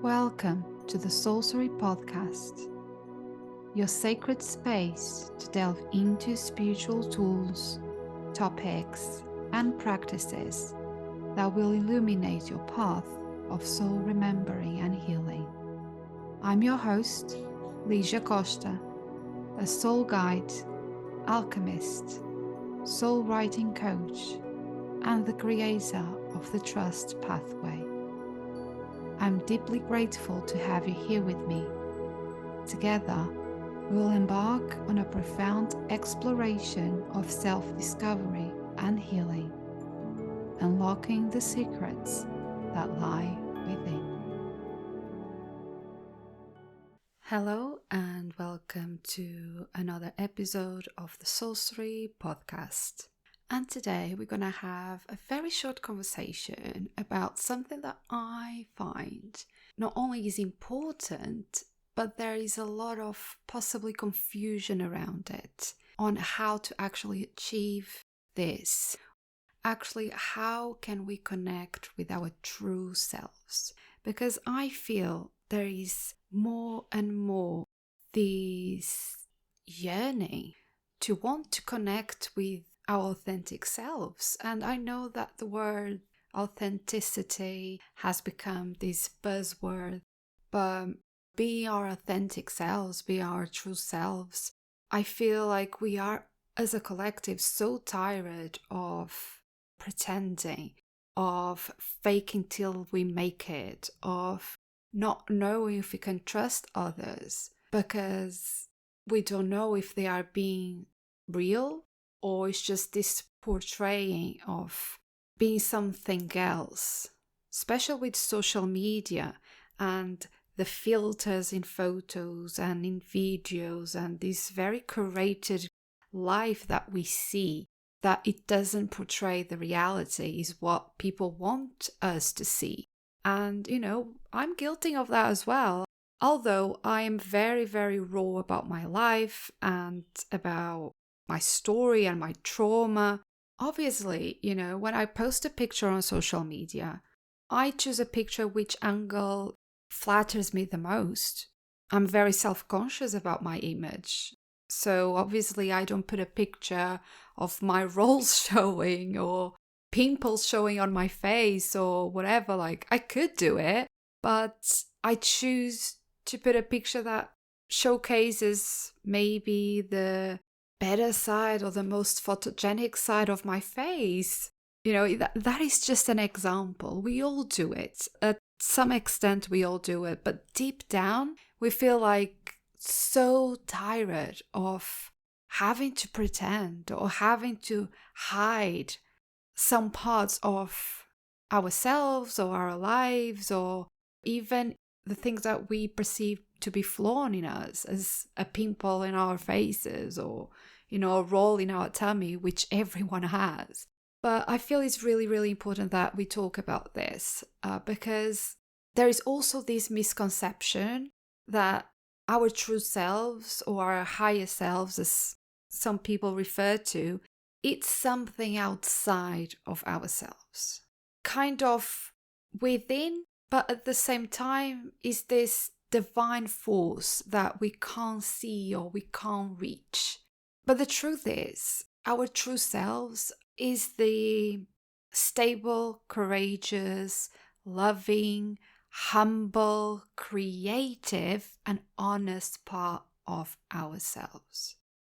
Welcome to the Soulcery Podcast, your sacred space to delve into spiritual tools, topics, and practices that will illuminate your path of soul remembering and healing. I'm your host, Ligia Costa, a soul guide, alchemist, soul writing coach, and the creator of the T.R.U.S.T Pathway. I'm deeply grateful to have you here with me. Together, we will embark on a profound exploration of self-discovery and healing, unlocking the secrets that lie within. Hello and welcome to another episode of the Soulcery Podcast. And today we're going to have a very short conversation about something that I find not only is important, but there is a lot of possibly confusion around it on how to actually achieve this. Actually, how can we connect with our true selves? Because I feel there is more and more this yearning to want to connect with our authentic selves. And I know that the word authenticity has become this buzzword, but be our authentic selves, be our true selves. I feel like we are, as a collective, so tired of pretending, of faking till we make it, of not knowing if we can trust others because we don't know if they are being real or it's just this portraying of being something else, especially with social media and the filters in photos and in videos and this very curated life that we see, that it doesn't portray the reality is what people want us to see. And, I'm guilty of that as well. Although I am very, very raw about my life and about my story and my trauma. Obviously, when I post a picture on social media, I choose a picture which angle flatters me the most. I'm very self-conscious about my image. So obviously I don't put a picture of my rolls showing or pimples showing on my face or whatever. Like, I could do it, but I choose to put a picture that showcases maybe the better side or the most photogenic side of my face. That is just an example. We all do it. At some extent, we all do it. But deep down, we feel like so tired of having to pretend or having to hide some parts of ourselves or our lives, or even the things that we perceive to be flawed in us, as a pimple in our faces or a roll in our tummy, which everyone has. But I feel it's really, really important that we talk about this because there is also this misconception that our true selves or our higher selves, as some people refer to, it's something outside of ourselves, kind of within, but at the same time is this divine force that we can't see or we can't reach. But the truth is, our true selves is the stable, courageous, loving, humble, creative, and honest part of ourselves.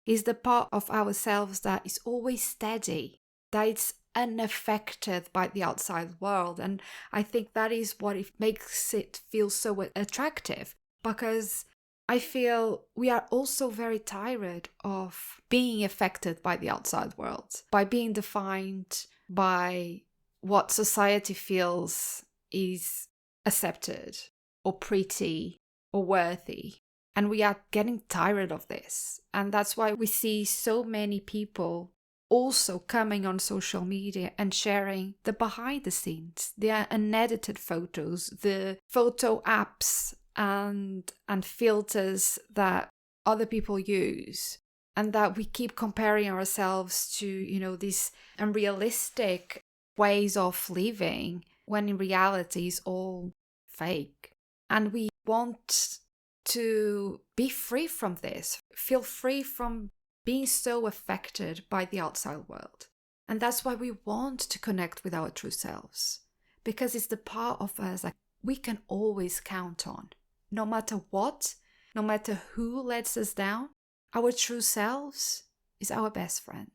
Is the part of ourselves that is always steady, that it's unaffected by the outside world. And I think that is what it makes it feel so attractive, because I feel we are also very tired of being affected by the outside world, by being defined by what society feels is accepted or pretty or worthy. And we are getting tired of this. And that's why we see so many people also coming on social media and sharing the behind the scenes, the unedited photos, the photo apps and filters that other people use, and that we keep comparing ourselves to, these unrealistic ways of living, when in reality it's all fake. And we want to be free from this, feel free from being so affected by the outside world. And that's why we want to connect with our true selves, because it's the part of us that we can always count on. No matter what, no matter who lets us down, our true selves is our best friend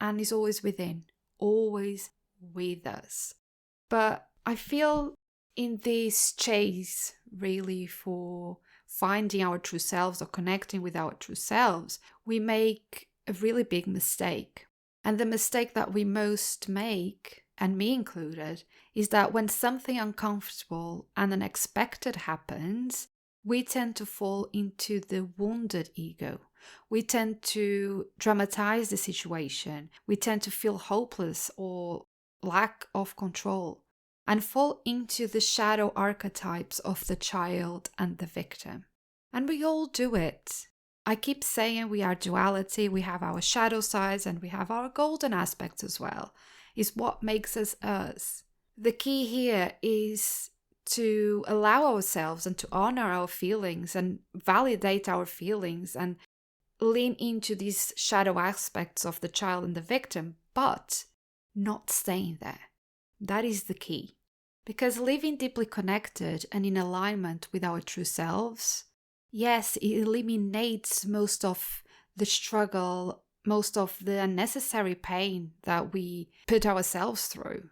and is always within, always with us. But I feel in this chase really for finding our true selves or connecting with our true selves, we make a really big mistake. And the mistake that we most make, and me included, is that when something uncomfortable and unexpected happens, we tend to fall into the wounded ego. We tend to dramatize the situation. We tend to feel hopeless or lack of control and fall into the shadow archetypes of the child and the victim. And we all do it. I keep saying we are duality, we have our shadow sides and we have our golden aspects as well. It's what makes us us. The key here is to allow ourselves and to honor our feelings and validate our feelings and lean into these shadow aspects of the child and the victim, but not staying there. That is the key. Because living deeply connected and in alignment with our true selves, yes, it eliminates most of the struggle, most of the unnecessary pain that we put ourselves through,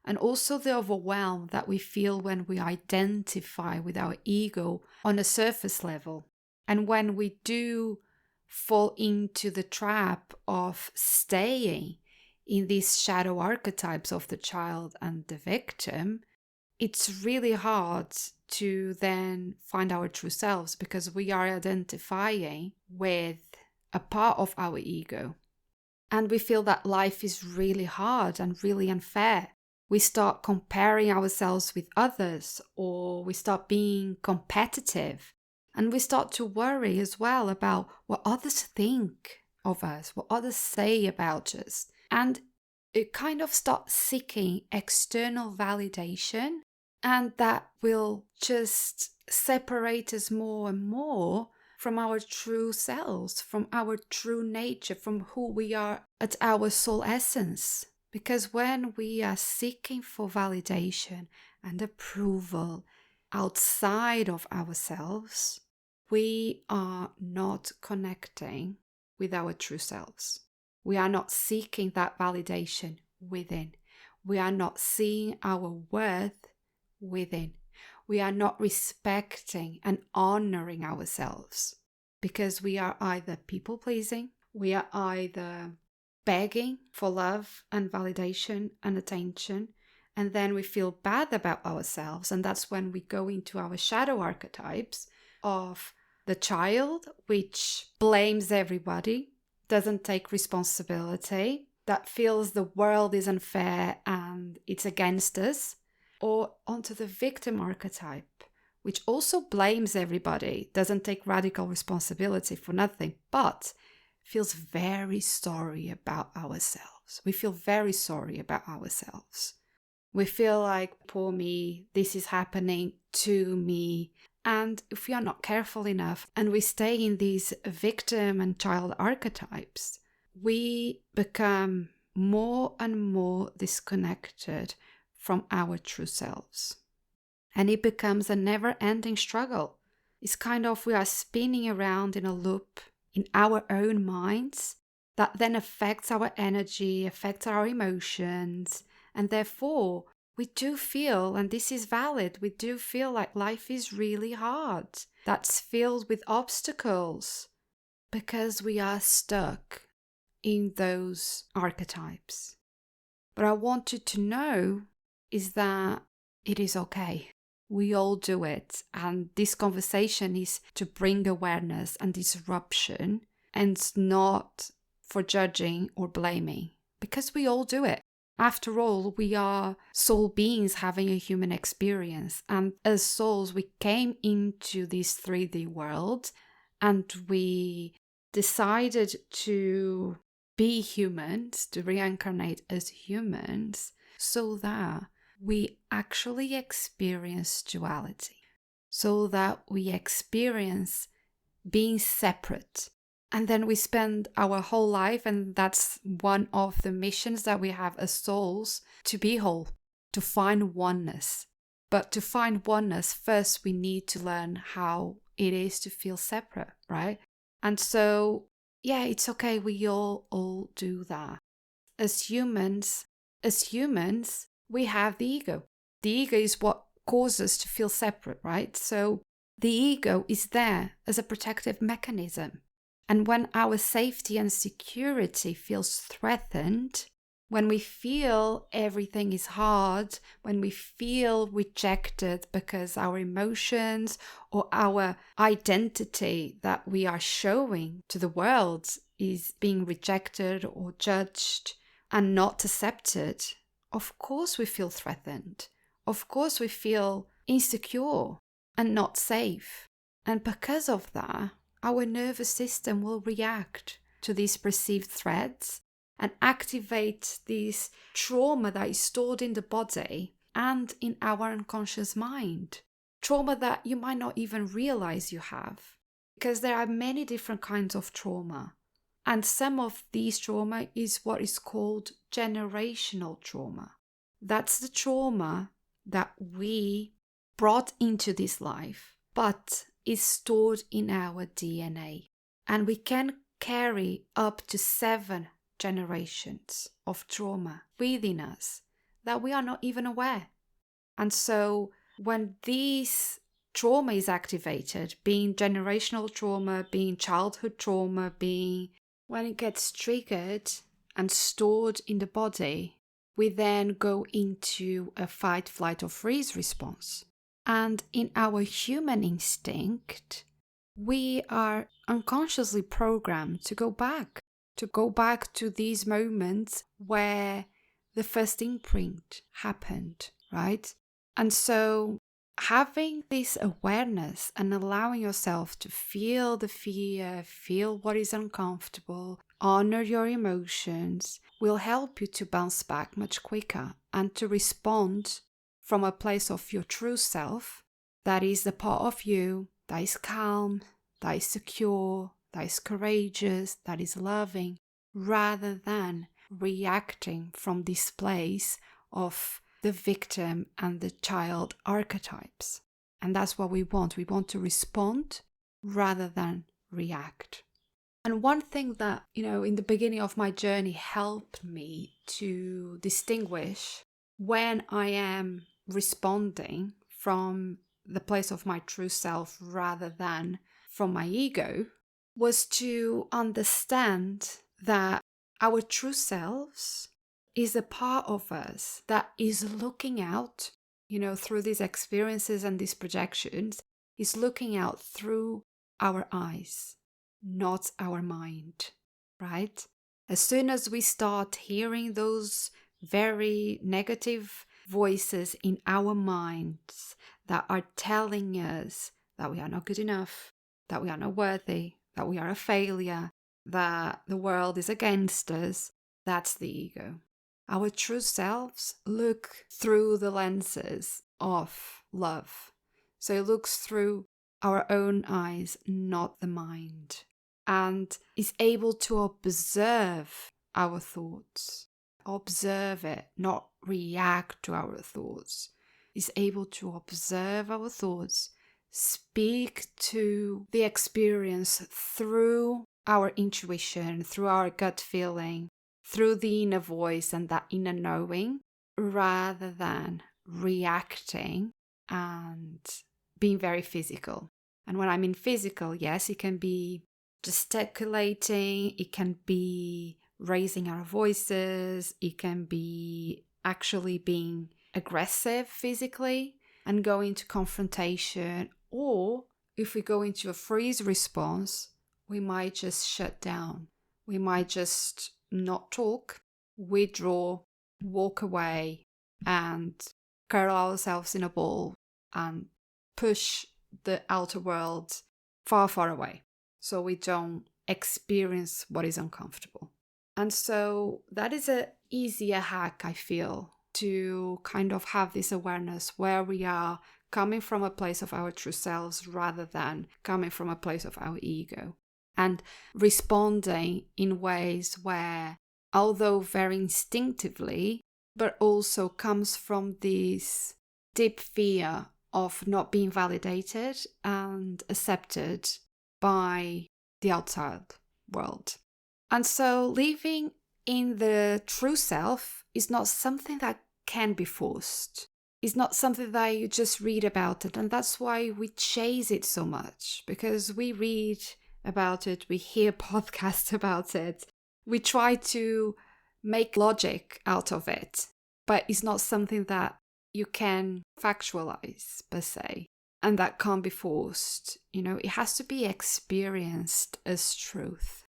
and also the overwhelm that we feel when we identify with our ego on a surface level. And when we do fall into the trap of staying in these shadow archetypes of the child and the victim, it's really hard to then find our true selves because we are identifying with a part of our ego. And we feel that life is really hard and really unfair. We start comparing ourselves with others, or we start being competitive. And we start to worry as well about what others think of us, what others say about us. And it kind of starts seeking external validation. And that will just separate us more and more from our true selves, from our true nature, from who we are at our soul essence. Because when we are seeking for validation and approval outside of ourselves, we are not connecting with our true selves. We are not seeking that validation within. We are not seeing our worth within. We are not respecting and honoring ourselves because we are either people pleasing, we are either begging for love and validation and attention, and then we feel bad about ourselves, and that's when we go into our shadow archetypes of the child, which blames everybody, doesn't take responsibility, that feels the world is unfair and it's against us, or onto the victim archetype, which also blames everybody, doesn't take radical responsibility for nothing, but feels very sorry about ourselves. We feel very sorry about ourselves. We feel like, poor me, this is happening to me. And if we are not careful enough and we stay in these victim and child archetypes, we become more and more disconnected from our true selves. And it becomes a never-ending struggle. It's kind of we are spinning around in a loop in our own minds that then affects our energy, affects our emotions, and therefore we do feel, and this is valid, we do feel like life is really hard. That's filled with obstacles because we are stuck in those archetypes. But I want you to know is that it is okay. We all do it. And this conversation is to bring awareness and disruption and not for judging or blaming because we all do it. After all, we are soul beings having a human experience. And as souls, we came into this 3D world and we decided to be humans, to reincarnate as humans, so that we actually experience duality. so that we experience being separate. And then we spend our whole life, and that's one of the missions that we have as souls, to be whole, to find oneness. But to find oneness, first we need to learn how it is to feel separate, right? And so, yeah, it's okay, we all do that. As humans, we have the ego. The ego is what causes us to feel separate, right? So the ego is there as a protective mechanism. And when our safety and security feels threatened, when we feel everything is hard, when we feel rejected because our emotions or our identity that we are showing to the world is being rejected or judged and not accepted, of course we feel threatened. Of course we feel insecure and not safe. And because of that, our nervous system will react to these perceived threats and activate this trauma that is stored in the body and in our unconscious mind. Trauma that you might not even realize you have, because there are many different kinds of trauma. And some of these trauma is what is called generational trauma. That's the trauma that we brought into this life, but is stored in our DNA. And we can carry up to 7 generations of trauma within us that we are not even aware. And so when this trauma is activated, being generational trauma, being childhood trauma, when it gets triggered and stored in the body, we then go into a fight, flight, or freeze response. And in our human instinct, we are unconsciously programmed to go back to these moments where the first imprint happened, right? And so having this awareness and allowing yourself to feel the fear, feel what is uncomfortable, honor your emotions, will help you to bounce back much quicker and to respond from a place of your true self, that is the part of you that is calm, that is secure, that is courageous, that is loving, rather than reacting from this place of the victim and the child archetypes. And that's what we want. We want to respond rather than react. And one thing that, in the beginning of my journey helped me to distinguish when I am responding from the place of my true self rather than from my ego was to understand that our true selves is a part of us that is looking out, through these experiences and these projections, is looking out through our eyes, not our mind, right? As soon as we start hearing those very negative voices in our minds that are telling us that we are not good enough, that we are not worthy, that we are a failure, that the world is against us, that's the ego. Our true selves look through the lenses of love. So it looks through our own eyes, not the mind, and is able to observe our thoughts. Observe it, not react to our thoughts. Is able to observe our thoughts, speak to the experience through our intuition, through our gut feeling, through the inner voice and that inner knowing, rather than reacting and being very physical. And when I mean physical, yes, it can be gesticulating, it can be raising our voices, it can be actually being aggressive physically and go into confrontation, or if we go into a freeze response, we might just shut down. We might just not talk, withdraw, walk away, and curl ourselves in a ball and push the outer world far, far away so we don't experience what is uncomfortable. And so that is an easier hack, I feel, to kind of have this awareness where we are coming from a place of our true selves rather than coming from a place of our ego. And responding in ways where, although very instinctively, but also comes from this deep fear of not being validated and accepted by the outside world. And so living in the true self is not something that can be forced. It's not something that you just read about it. And that's why we chase it so much, because we read about it, we hear podcasts about it, we try to make logic out of it, but it's not something that you can factualize per se, and that can't be forced. It has to be experienced as truth.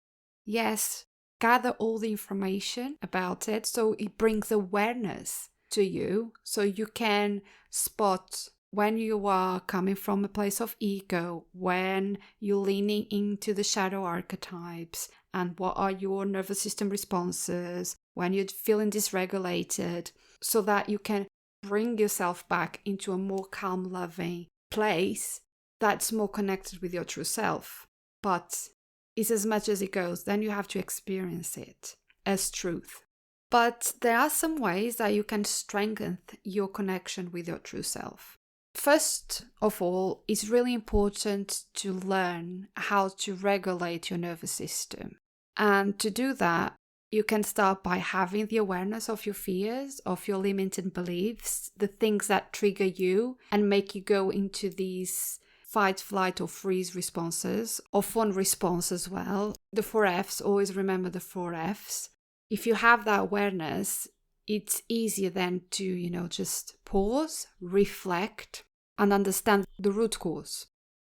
Yes, gather all the information about it so it brings awareness to you, so you can spot when you are coming from a place of ego, when you're leaning into the shadow archetypes, and what are your nervous system responses, when you're feeling dysregulated, so that you can bring yourself back into a more calm, loving place that's more connected with your true self. But it's as much as it goes, then you have to experience it as truth. But there are some ways that you can strengthen your connection with your true self. First of all, it's really important to learn how to regulate your nervous system. And to do that, you can start by having the awareness of your fears, of your limiting beliefs, the things that trigger you and make you go into these fight, flight, or freeze responses, or fawn response as well. The 4Fs, always remember the 4Fs. If you have that awareness, it's easier then to, just pause, reflect, and understand the root cause.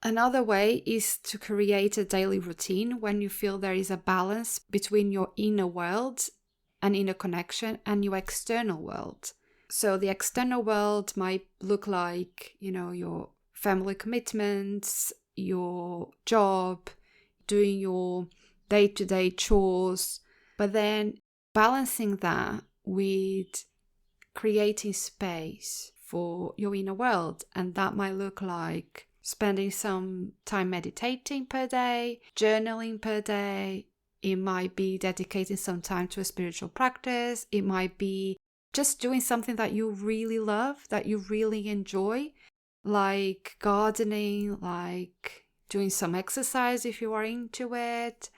Another way is to create a daily routine when you feel there is a balance between your inner world and inner connection and your external world. So the external world might look like, your family commitments, your job, doing your day-to-day chores, but then balancing that with creating space for your inner world. And that might look like spending some time meditating per day, journaling per day. It might be dedicating some time to a spiritual practice. It might be just doing something that you really love, that you really enjoy, like gardening, like doing some exercise if you are into it,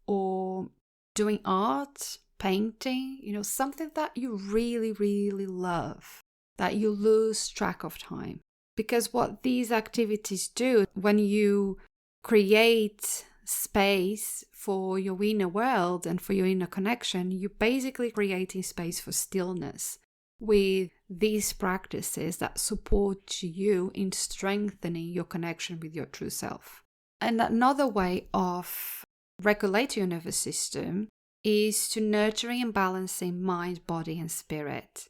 or doing art, painting, something that you really, really love, that you lose track of time. Because what these activities do, when you create space for your inner world and for your inner connection, you're basically creating space for stillness with these practices that support you in strengthening your connection with your true self. And another way of regulating your nervous system is to nurturing and balancing mind, body, and spirit.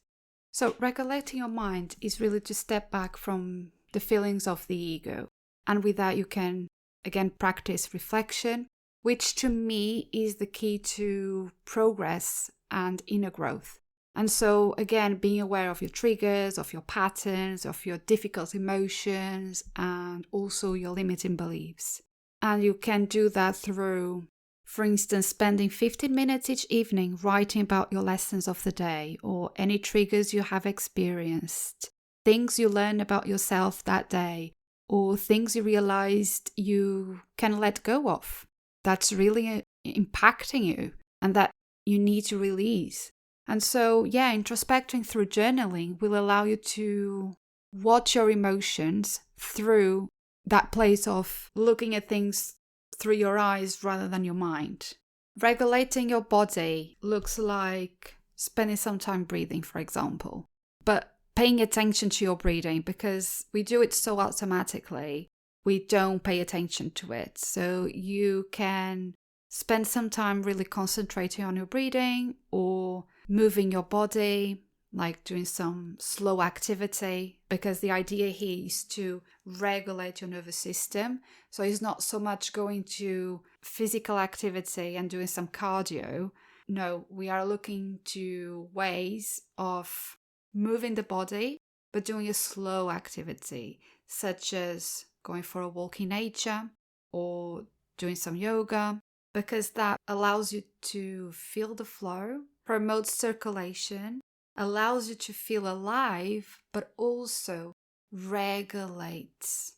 So regulating your mind is really to step back from the feelings of the ego. And with that, you can, again, practice reflection, which to me is the key to progress and inner growth. And so, again, being aware of your triggers, of your patterns, of your difficult emotions, and also your limiting beliefs. And you can do that through, for instance, spending 15 minutes each evening writing about your lessons of the day or any triggers you have experienced, things you learned about yourself that day, or things you realized you can let go of that's really impacting you and that you need to release. And so, introspecting through journaling will allow you to watch your emotions through that place of looking at things through your eyes rather than your mind. Regulating your body looks like spending some time breathing, for example, but paying attention to your breathing, because we do it so automatically, we don't pay attention to it. So you can spend some time really concentrating on your breathing or moving your body, like doing some slow activity, because the idea here is to regulate your nervous system. So it's not so much going to physical activity and doing some cardio. No, we are looking to ways of moving the body, but doing a slow activity, such as going for a walk in nature or doing some yoga, because that allows you to feel the flow, promotes circulation, allows you to feel alive, but also regulates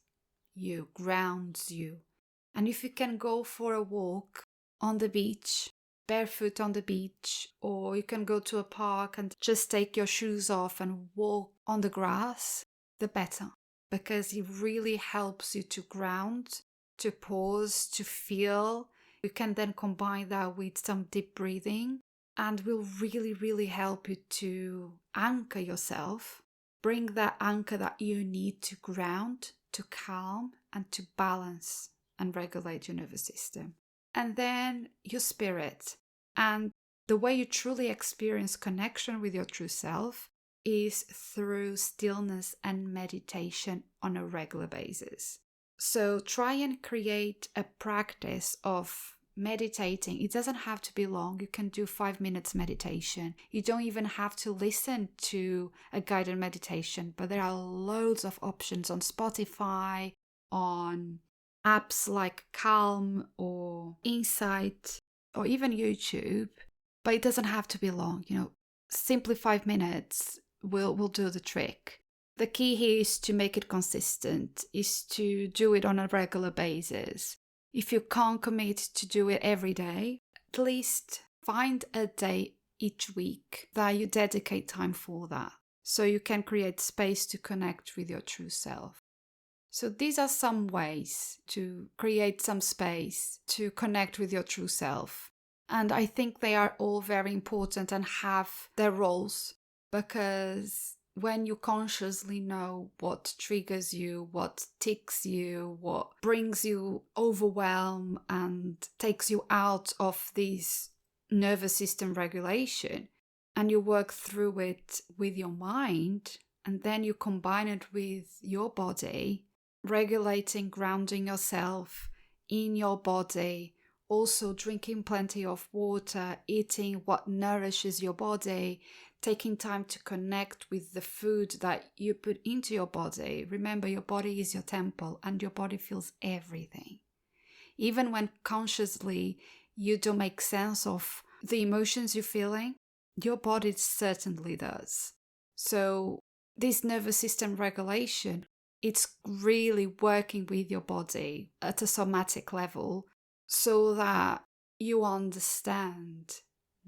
you, grounds you. And if you can go for a walk on the beach, barefoot on the beach, or you can go to a park and just take your shoes off and walk on the grass, the better, because it really helps you to ground, to pause, to feel. You can then combine that with some deep breathing and will really, really help you to anchor yourself, bring that anchor that you need to ground, to calm, and to balance and regulate your nervous system. And then your spirit. And the way you truly experience connection with your true self is through stillness and meditation on a regular basis. So try and create a practice of meditating. It doesn't have to be long. You can do 5 minutes meditation. You don't even have to listen to a guided meditation, but there are loads of options on Spotify, on apps like Calm or Insight, or even YouTube. But it doesn't have to be long. Simply 5 minutes will do the trick. The key here is to make it consistent, is to do it on a regular basis. If you can't commit to do it every day, at least find a day each week that you dedicate time for that, so you can create space to connect with your true self. So these are some ways to create some space to connect with your true self. And I think they are all very important and have their roles, because when you consciously know what triggers you, what ticks you, what brings you overwhelm and takes you out of this nervous system regulation, and you work through it with your mind, and then you combine it with your body, regulating, grounding yourself in your body, also drinking plenty of water, eating what nourishes your body, taking time to connect with the food that you put into your body. Remember, your body is your temple and your body feels everything. Even when consciously you don't make sense of the emotions you're feeling, your body certainly does. So this nervous system regulation, it's really working with your body at a somatic level so that you understand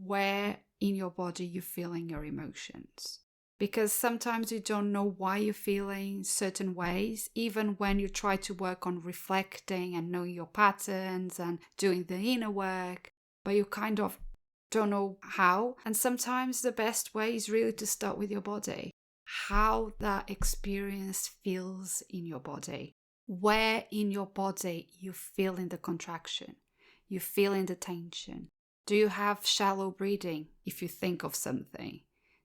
where in your body you're feeling your emotions. Because sometimes you don't know why you're feeling certain ways, even when you try to work on reflecting and knowing your patterns and doing the inner work, but you kind of don't know how. And sometimes the best way is really to start with your body. How that experience feels in your body. Where in your body you feel in the contraction, you feel in the tension. Do you have shallow breathing if you think of something?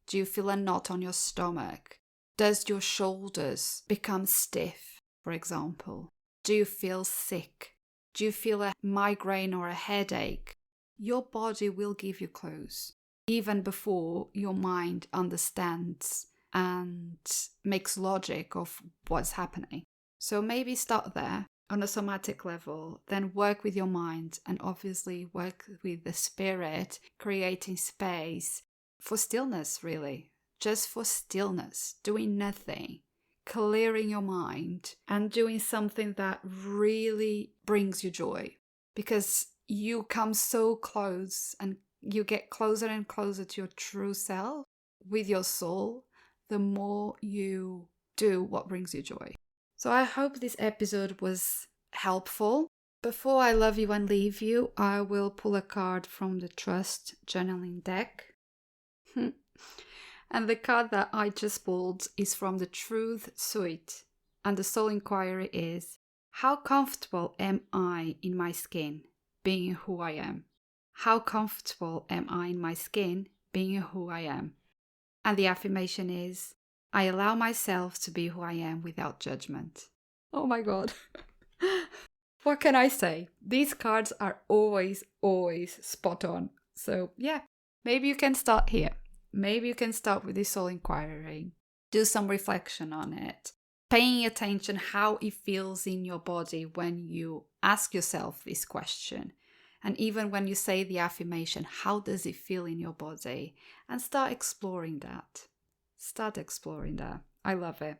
Do you feel a knot on your stomach? Does your shoulders become stiff, for example? Do you feel sick? Do you feel a migraine or a headache? Your body will give you clues, even before your mind understands and makes logic of what's happening. So maybe start there on a somatic level, then work with your mind and obviously work with the spirit, creating space for stillness, really. Just for stillness, doing nothing, clearing your mind and doing something that really brings you joy. Because you come so close and you get closer and closer to your true self with your soul, the more you do what brings you joy. So I hope this episode was helpful. Before I love you and leave you, I will pull a card from the T.R.U.S.T journaling deck. And the card that I just pulled is from the Truth Suite. And the soul inquiry is, how comfortable am I in my skin, being who I am? How comfortable am I in my skin, being who I am? And the affirmation is, I allow myself to be who I am without judgment. Oh my God. What can I say? These cards are always spot on. So yeah, maybe you can start here. maybe you can start with this soul inquiry. Do some reflection on it. Paying attention how it feels in your body when you ask yourself this question. And even when you say the affirmation, how does it feel in your body? And start exploring that. I love it.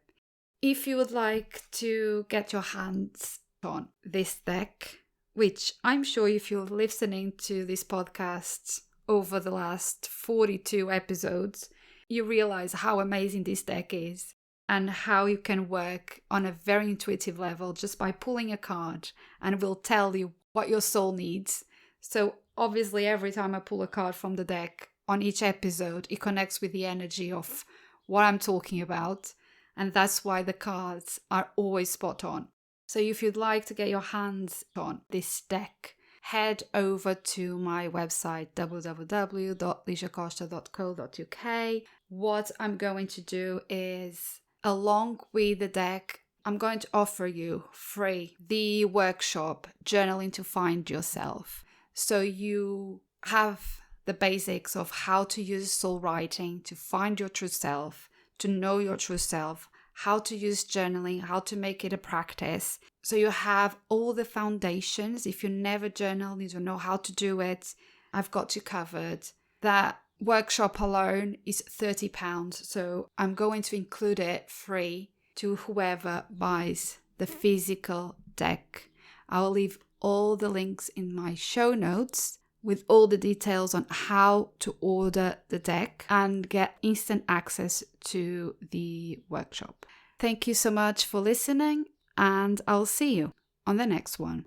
If you would like to get your hands on this deck, which I'm sure if you're listening to this podcast over the last 42 episodes, you realize how amazing this deck is and how you can work on a very intuitive level just by pulling a card, and it will tell you what your soul needs. So obviously every time I pull a card from the deck on each episode, it connects with the energy of what I'm talking about. And that's why the cards are always spot on. So if you'd like to get your hands on this deck, head over to my website, www.ligiacosta.co.uk. What I'm going to do is, along with the deck, I'm going to offer you free the workshop, Journaling to Find Yourself. So you have the basics of how to use soul writing to find your true self, to know your true self, how to use journaling, how to make it a practice. So you have all the foundations. If you never journal, you don't know how to do it, I've got you covered. That workshop alone is £30. So I'm going to include it free to whoever buys the physical deck. I'll leave all the links in my show notes with all the details on how to order the deck and get instant access to the workshop. Thank you so much for listening, and I'll see you on the next one.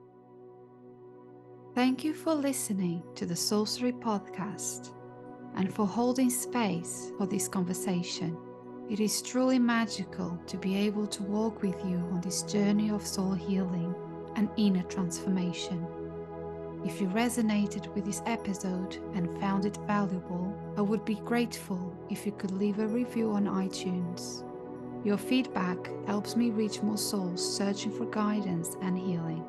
Thank you for listening to the Soulcery Podcast and for holding space for this conversation. It is truly magical to be able to walk with you on this journey of soul healing and inner transformation. If you resonated with this episode and found it valuable, I would be grateful if you could leave a review on iTunes. Your feedback helps me reach more souls searching for guidance and healing.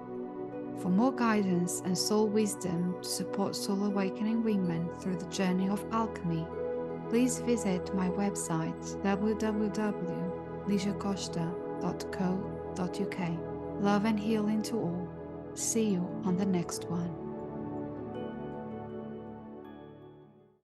For more guidance and soul wisdom to support soul awakening women through the journey of alchemy, please visit my website www.ligiacosta.co.uk. Love and healing to all. See you on the next one.